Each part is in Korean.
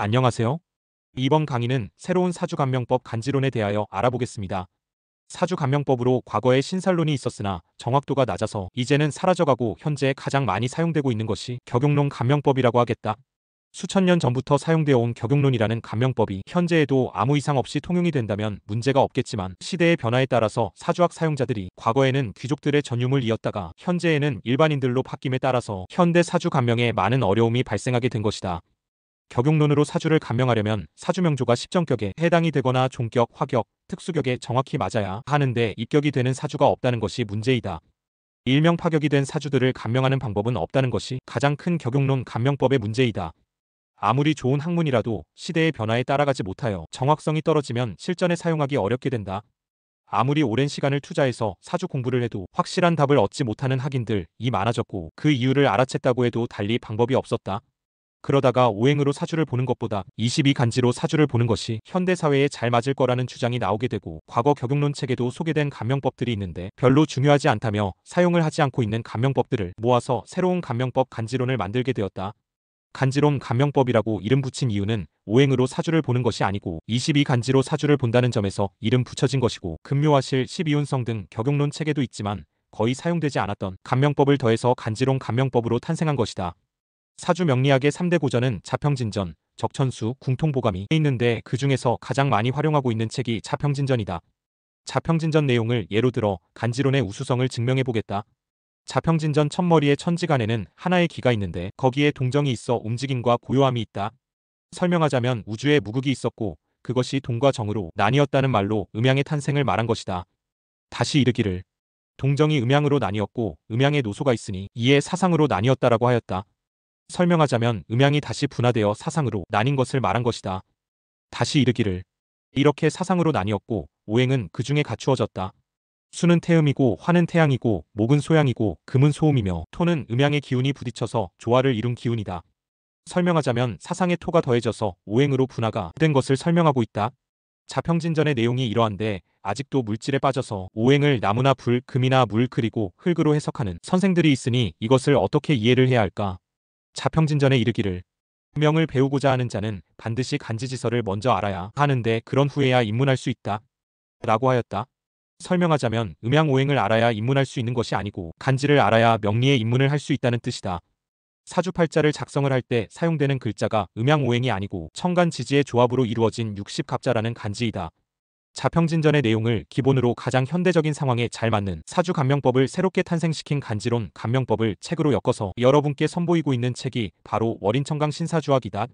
안녕하세요. 이번 강의는 새로운 사주간명법 간지론에 대하여 알아보겠습니다. 사주간명법으로 과거에 신설론이 있었으나 정확도가 낮아서 이제는 사라져가고 현재 가장 많이 사용되고 있는 것이 격용론 간명법이라고 하겠다. 수천 년 전부터 사용되어 온 격용론이라는 간명법이 현재에도 아무 이상 없이 통용이 된다면 문제가 없겠지만 시대의 변화에 따라서 사주학 사용자들이 과거에는 귀족들의 전유물 이었다가 현재에는 일반인들로 바뀜에 따라서 현대 사주간명에 많은 어려움이 발생하게 된 것이다. 격용론으로 사주를 간명하려면 사주명조가 십정격에 해당이 되거나 종격, 화격, 특수격에 정확히 맞아야 하는데 입격이 되는 사주가 없다는 것이 문제이다. 일명파격이 된 사주들을 간명하는 방법은 없다는 것이 가장 큰 격용론 간명법의 문제이다. 아무리 좋은 학문이라도 시대의 변화에 따라가지 못하여 정확성이 떨어지면 실전에 사용하기 어렵게 된다. 아무리 오랜 시간을 투자해서 사주 공부를 해도 확실한 답을 얻지 못하는 학인들이 많아졌고 그 이유를 알아챘다고 해도 달리 방법이 없었다. 그러다가 오행으로 사주를 보는 것보다 22간지로 사주를 보는 것이 현대사회에 잘 맞을 거라는 주장이 나오게 되고 과거 격용론 책에도 소개된 간명법들이 있는데 별로 중요하지 않다며 사용을 하지 않고 있는 간명법들을 모아서 새로운 간명법 간지론을 만들게 되었다. 간지론 간명법이라고 이름 붙인 이유는 오행으로 사주를 보는 것이 아니고 22간지로 사주를 본다는 점에서 이름 붙여진 것이고 금묘화실 12운성 등 격용론 책에도 있지만 거의 사용되지 않았던 간명법을 더해서 간지론 간명법으로 탄생한 것이다. 사주 명리학의 3대 고전은 자평진전, 적천수, 궁통보감이 있는데 그 중에서 가장 많이 활용하고 있는 책이 자평진전이다. 자평진전 내용을 예로 들어 간지론의 우수성을 증명해 보겠다. 자평진전 첫머리의 천지간에는 하나의 기가 있는데 거기에 동정이 있어 움직임과 고요함이 있다. 설명하자면 우주에 무극이 있었고 그것이 동과 정으로 나뉘었다는 말로 음양의 탄생을 말한 것이다. 다시 이르기를 동정이 음양으로 나뉘었고 음양의 노소가 있으니 이에 사상으로 나뉘었다라고 하였다. 설명하자면 음양이 다시 분화되어 사상으로 나뉜 것을 말한 것이다. 다시 이르기를 이렇게 사상으로 나뉘었고 오행은 그 중에 갖추어졌다. 수는 태음이고 화는 태양이고 목은 소양이고 금은 소음이며 토는 음양의 기운이 부딪혀서 조화를 이룬 기운이다. 설명하자면 사상의 토가 더해져서 오행으로 분화가 된 것을 설명하고 있다. 자평진전의 내용이 이러한데 아직도 물질에 빠져서 오행을 나무나 불, 금이나 물 그리고 흙으로 해석하는 선생들이 있으니 이것을 어떻게 이해를 해야 할까? 자평진전에 이르기를 명을 배우고자 하는 자는 반드시 간지지서를 먼저 알아야 하는데 그런 후에야 입문할 수 있다. 라고 하였다. 설명하자면 음양오행을 알아야 입문할 수 있는 것이 아니고 간지를 알아야 명리에 입문을 할 수 있다는 뜻이다. 사주팔자를 작성을 할 때 사용되는 글자가 음양오행이 아니고 천간지지의 조합으로 이루어진 60갑자라는 간지이다. 자평진전의 내용을 기본으로 가장 현대적인 상황에 잘 맞는 사주간명법을 새롭게 탄생시킨 간지론 간명법을 책으로 엮어서 여러분께 선보이고 있는 책이 바로 월인천강 신사주학이다.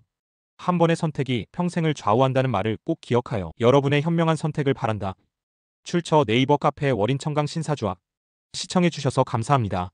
한 번의 선택이 평생을 좌우한다는 말을 꼭 기억하여 여러분의 현명한 선택을 바란다. 출처 네이버 카페 월인천강 신사주학. 시청해주셔서 감사합니다.